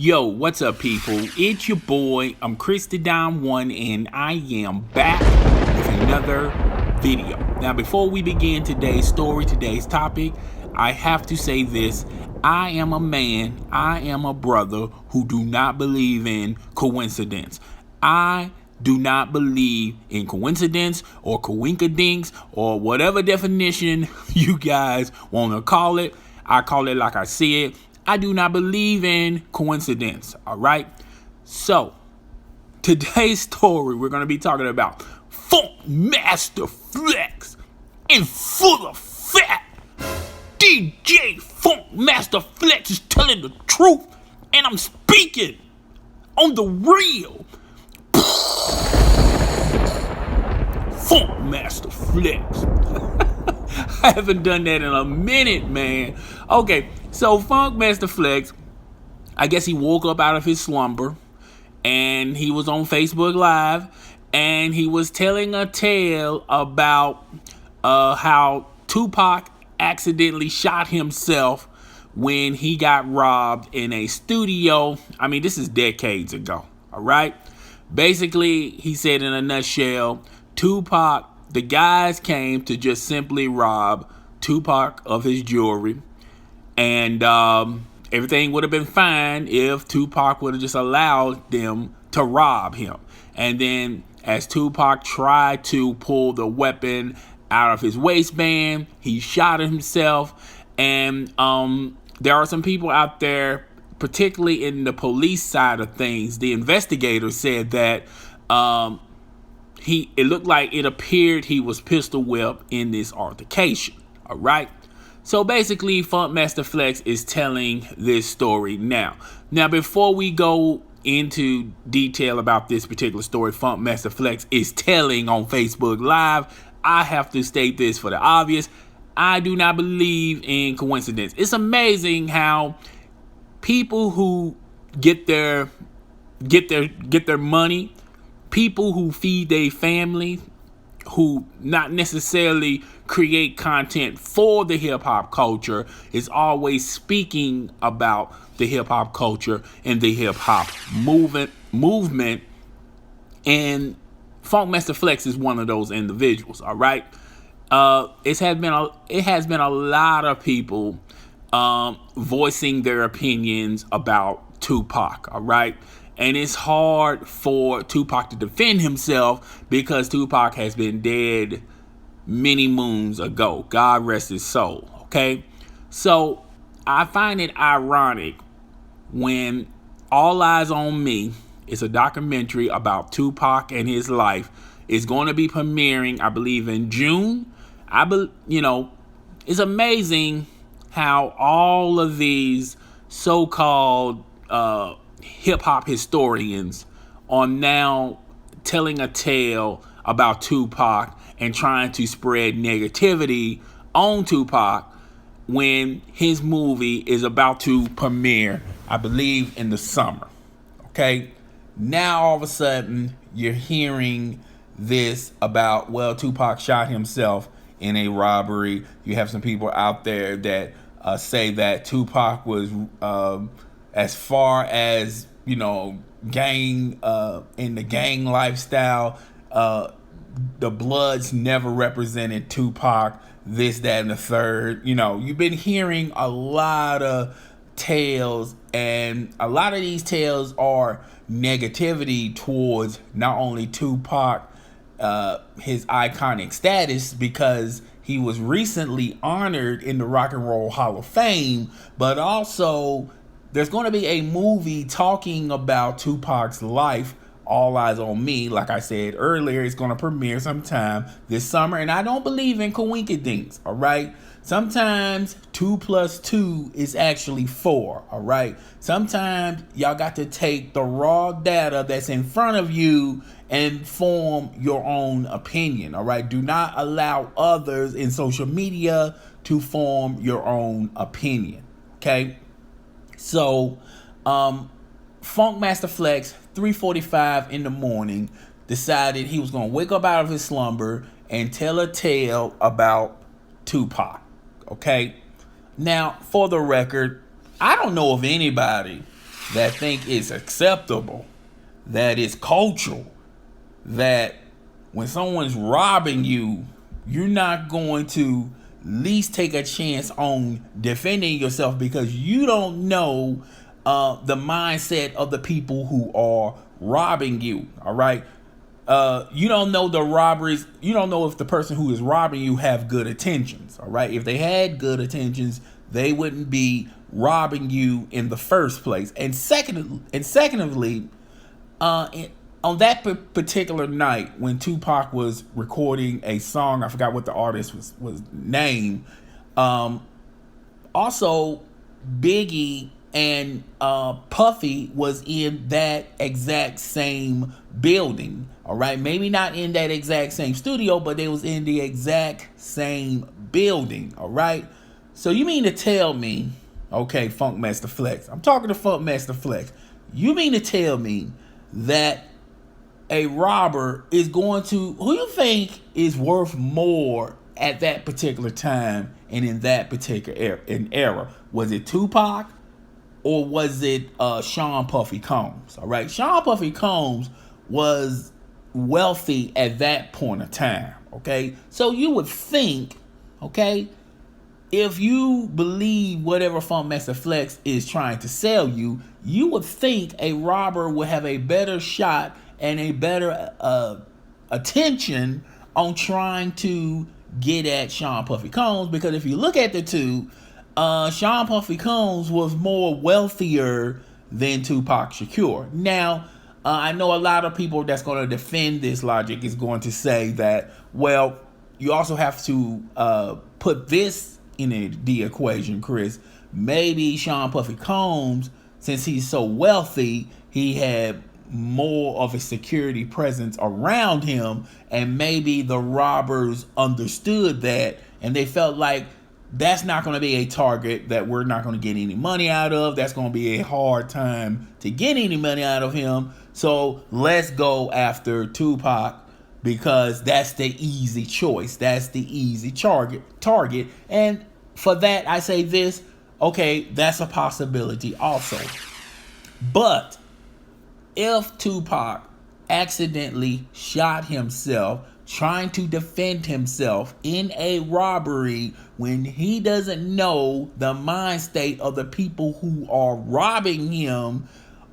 Yo, what's up, people? It's your boy. I'm Christy Don One, and I am back with another video. Now, before we begin today's story, today's topic, I have to say this. I am a man, I am a brother who do not believe in coincidence. I do not believe in coincidence or coinkadinks or whatever definition you guys want to call it. I call it like I see it. I do not believe in coincidence, all right? So, today's story, we're going to be talking about Funk Master Flex in full effect. DJ Funk Master Flex is telling the truth, and I'm speaking on the real. Funk Master Flex. I haven't done that in a minute, man. Okay, so Funk Master Flex, I guess he woke up out of his slumber and he was on Facebook Live and he was telling a tale about how Tupac accidentally shot himself when he got robbed in a studio. I mean, this is decades ago, all right? Basically, he said in a nutshell, Tupac, the guys came to just simply rob Tupac of his jewelry. And everything would have been fine if Tupac would have just allowed them to rob him. And then as Tupac tried to pull the weapon out of his waistband, he shot himself. And there are some people out there, particularly in the police side of things, the investigator said that it appeared he was pistol whipped in this altercation. All right. So basically, Funk Master Flex is telling this story now. Now, before we go into detail about this particular story Funk Master Flex is telling on Facebook Live, I have to state this for the obvious. I do not believe in coincidence. It's amazing how people who get their money, people who feed their family, who not necessarily create content for the hip-hop culture, is always speaking about the hip-hop culture and the hip-hop movement. And Funk Master Flex is one of those individuals, all right? It has been a lot of people voicing their opinions about Tupac, all right? And it's hard for Tupac to defend himself because Tupac has been dead many moons ago. God rest his soul, okay? So I find it ironic when All Eyes on Me is a documentary about Tupac and his life. It's going to be premiering, I believe, in June. It's amazing how all of these so-called hip-hop historians are now telling a tale about Tupac and trying to spread negativity on Tupac when his movie is about to premiere, I believe, in the summer. Okay? Now, all of a sudden, you're hearing this about, well, Tupac shot himself in a robbery. You have some people out there that say that Tupac was as far as, gang in the gang lifestyle, the Bloods never represented Tupac, this, that, and the third. You've been hearing a lot of tales, and a lot of these tales are negativity towards not only Tupac, his iconic status, because he was recently honored in the Rock and Roll Hall of Fame, but also there's going to be a movie talking about Tupac's life, All Eyes on Me. Like I said earlier, it's going to premiere sometime this summer, and I don't believe in coinkydinks, all right? Sometimes 2 + 2 is actually 4, all right? Sometimes y'all got to take the raw data that's in front of you and form your own opinion, all right? Do not allow others in social media to form your own opinion, okay? So, Funk Master Flex, 3:45 in the morning, decided he was going to wake up out of his slumber and tell a tale about Tupac, okay? Now, for the record, I don't know of anybody that think it's acceptable, that it's cultural, that when someone's robbing you, you're not going to at least take a chance on defending yourself because you don't know the mindset of the people who are robbing you. All right. You don't know the robberies. You don't know if the person who is robbing you have good intentions. All right. If they had good intentions, they wouldn't be robbing you in the first place. And secondly, on that particular night when Tupac was recording a song, I forgot what the artist was named. Also, Biggie and Puffy was in that exact same building. All right, maybe not in that exact same studio, but they was in the exact same building. All right, so you mean to tell me, okay, Funk Master Flex, I'm talking to Funk Master Flex. You mean to tell me that a robber is going to, who you think is worth more at that particular time and in that particular era? Was it Tupac or was it Sean Puffy Combs? All right, Sean Puffy Combs was wealthy at that point of time. Okay, so you would think, okay, if you believe whatever Funk Master Flex is trying to sell you, you would think a robber would have a better shot and a better attention on trying to get at Sean Puffy Combs, because if you look at the two, Sean Puffy Combs was more wealthier than Tupac Shakur. Now, I know a lot of people that's going to defend this logic is going to say that, well, you also have to put this in the equation, Chris. Maybe Sean Puffy Combs, since he's so wealthy, he had more of a security presence around him, and maybe the robbers understood that and they felt like that's not going to be a target that we're not going to get any money out of. That's going to be a hard time to get any money out of him. So let's go after Tupac because that's the easy choice. That's the easy target. And for that, I say this, okay, that's a possibility also. But if Tupac accidentally shot himself trying to defend himself in a robbery when he doesn't know the mind state of the people who are robbing him,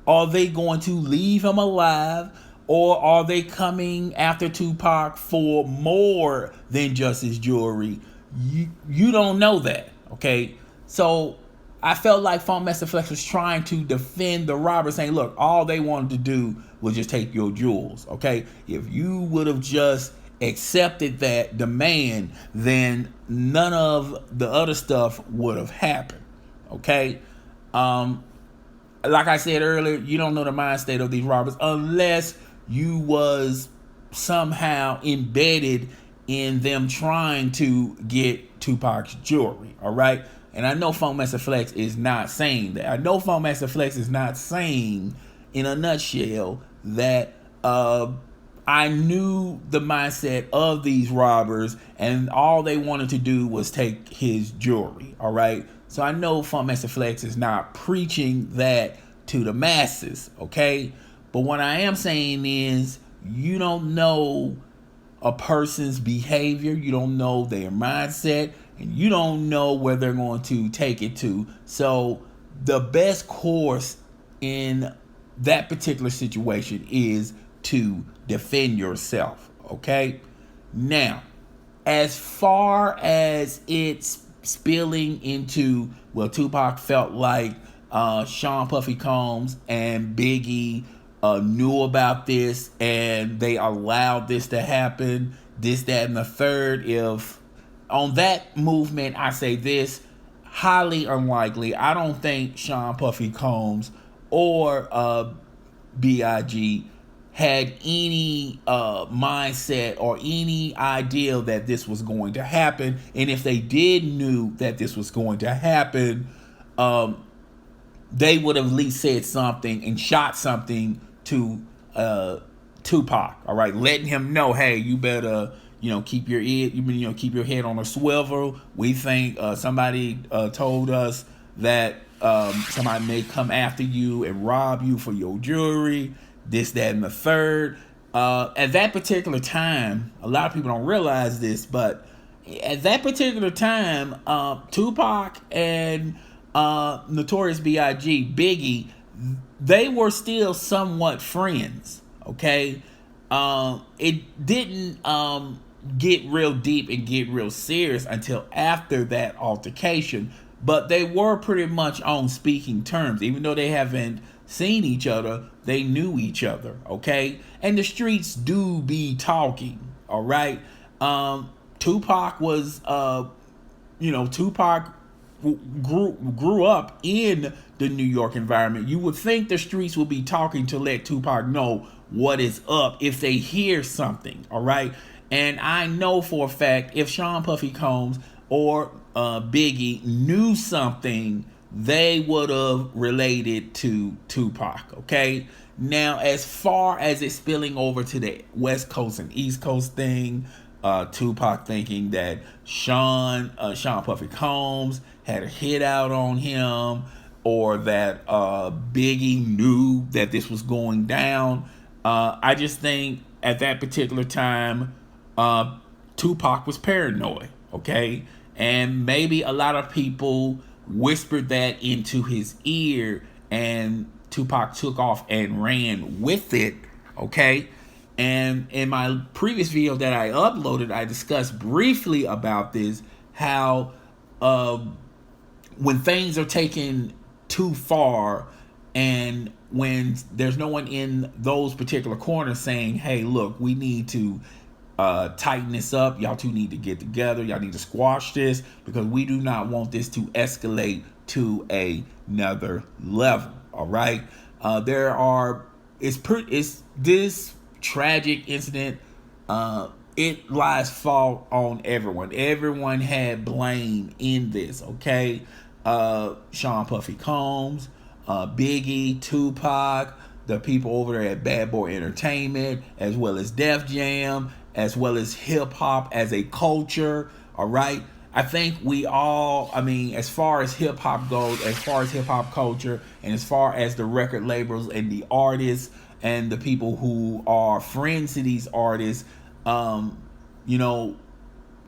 are they going to leave him alive, or are they coming after Tupac for more than just his jewelry? You don't know that, okay? So I felt like Funk Master Flex was trying to defend the robber, saying, look, all they wanted to do was just take your jewels, okay? If you would have just accepted that demand, then none of the other stuff would have happened, okay? Like I said earlier, you don't know the mind state of these robbers unless you was somehow embedded in them trying to get Tupac's jewelry, all right? And I know Funk Master Flex is not saying that. I know Funk Master Flex is not saying in a nutshell that I knew the mindset of these robbers and all they wanted to do was take his jewelry, all right? So I know Funk Master Flex is not preaching that to the masses, okay? But what I am saying is you don't know a person's behavior, you don't know their mindset, and you don't know where they're going to take it to. So the best course in that particular situation is to defend yourself, okay? Now, as far as it's spilling into, well, Tupac felt like Sean Puffy Combs and Biggie knew about this and they allowed this to happen, this, that, and the third. If on that movement, I say this, highly unlikely. I don't think Sean Puffy Combs or B.I.G. had any mindset or any idea that this was going to happen. And if they did knew that this was going to happen, they would have at least said something and shot something to Tupac, all right, letting him know, hey, you better, keep your keep your head on a swivel. We think somebody told us that somebody may come after you and rob you for your jewelry, this, that, and the third. At that particular time, a lot of people don't realize this, but at that particular time, Tupac and Notorious B.I.G., Biggie, they were still somewhat friends. Okay, it didn't get real deep and get real serious until after that altercation, but they were pretty much on speaking terms. Even though they haven't seen each other, they knew each other. Okay, and the streets do be talking. All right. Tupac was Tupac grew up in the New York environment. You would think the streets would be talking to let Tupac know what is up if they hear something. All right. And I know for a fact if Sean Puffy Combs or Biggie knew something, they would have related to Tupac. Okay. Now, as far as it spilling over to the West Coast and East Coast thing, Tupac thinking that Sean Puffy Combs had a hit out on him, or that Biggie knew that this was going down. I just think at that particular time, Tupac was paranoid, okay? And maybe a lot of people whispered that into his ear, and Tupac took off and ran with it, okay? And in my previous video that I uploaded, I discussed briefly about this, how when things are taken too far and when there's no one in those particular corners saying, hey, look, we need to tighten this up. Y'all two need to get together. Y'all need to squash this because we do not want this to escalate to another level. All right. It's this tragic incident. It lies fault on everyone. Everyone had blame in this. Okay. Sean Puffy Combs, Biggie, Tupac, the people over there at Bad Boy Entertainment, as well as Def Jam, as well as hip hop as a culture. All right. I think we all, as far as hip hop goes, as far as hip hop culture, and as far as the record labels and the artists and the people who are friends to these artists,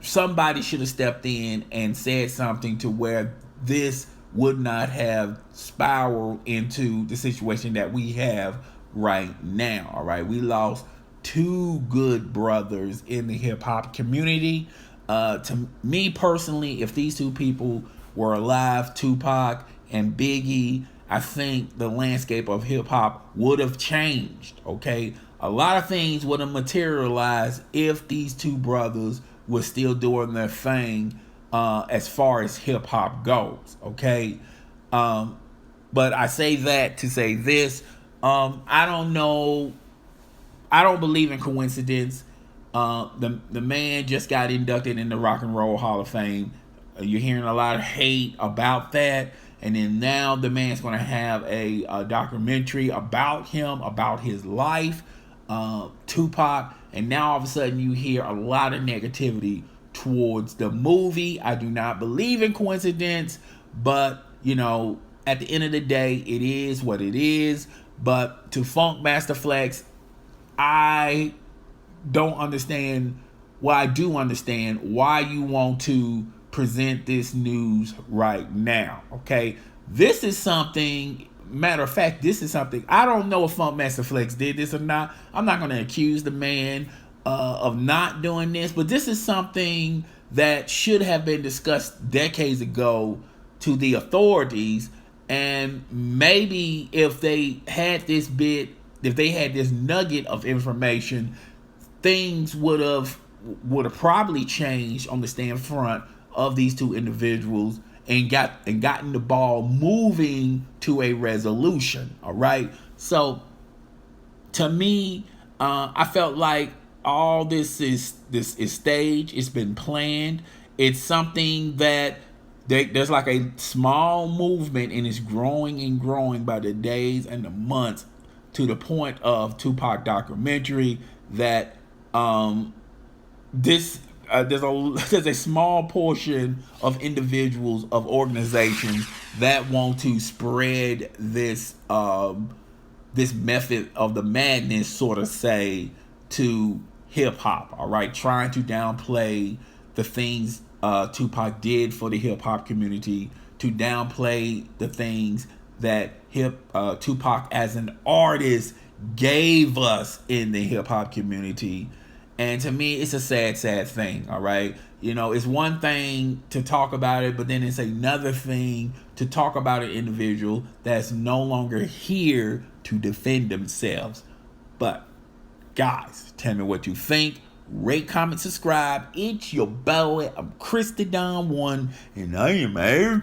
somebody should have stepped in and said something to where this would not have spiraled into the situation that we have right now. All right. We lost two good brothers in the hip hop community. To me personally, if these two people were alive, Tupac and Biggie, I think the landscape of hip hop would have changed. Okay. A lot of things would have materialized if these two brothers were still doing their thing, as far as hip hop goes. Okay. But I say that to say this. I don't know. I don't believe in coincidence. The man just got inducted in the Rock and Roll Hall of Fame. You're hearing a lot of hate about that. And then now the man's going to have a documentary about him, about his life, Tupac. And now all of a sudden you hear a lot of negativity towards the movie. I do not believe in coincidence, but at the end of the day, it is what it is. But to Funk Master Flex, I don't understand. Well, I do understand why you want to present this news right now. Okay, this is something. Matter of fact, this is something I don't know if Funk Master Flex did this or not. I'm not going to accuse the man of not doing this, but this is something that should have been discussed decades ago to the authorities. And maybe if they had this nugget of information, things would have probably changed on the stand front of these two individuals and gotten the ball moving to a resolution. All right. So to me, I felt like all this is staged. It's been planned. It's something that there's like a small movement, and it's growing and growing by the days and the months, to the point of Tupac documentary that this there's a small portion of individuals, of organizations that want to spread this method of the madness, sort of say, to hip hop. All right, trying to downplay the things Tupac did for the hip hop community, to downplay the things that Tupac as an artist gave us in the hip hop community. And to me, it's a sad, sad thing. All right, it's one thing to talk about it, but then it's another thing to talk about an individual that's no longer here to defend themselves. But guys, tell me what you think. Rate, comment, subscribe. It's your boy. I'm Chris the Don One, and I am out.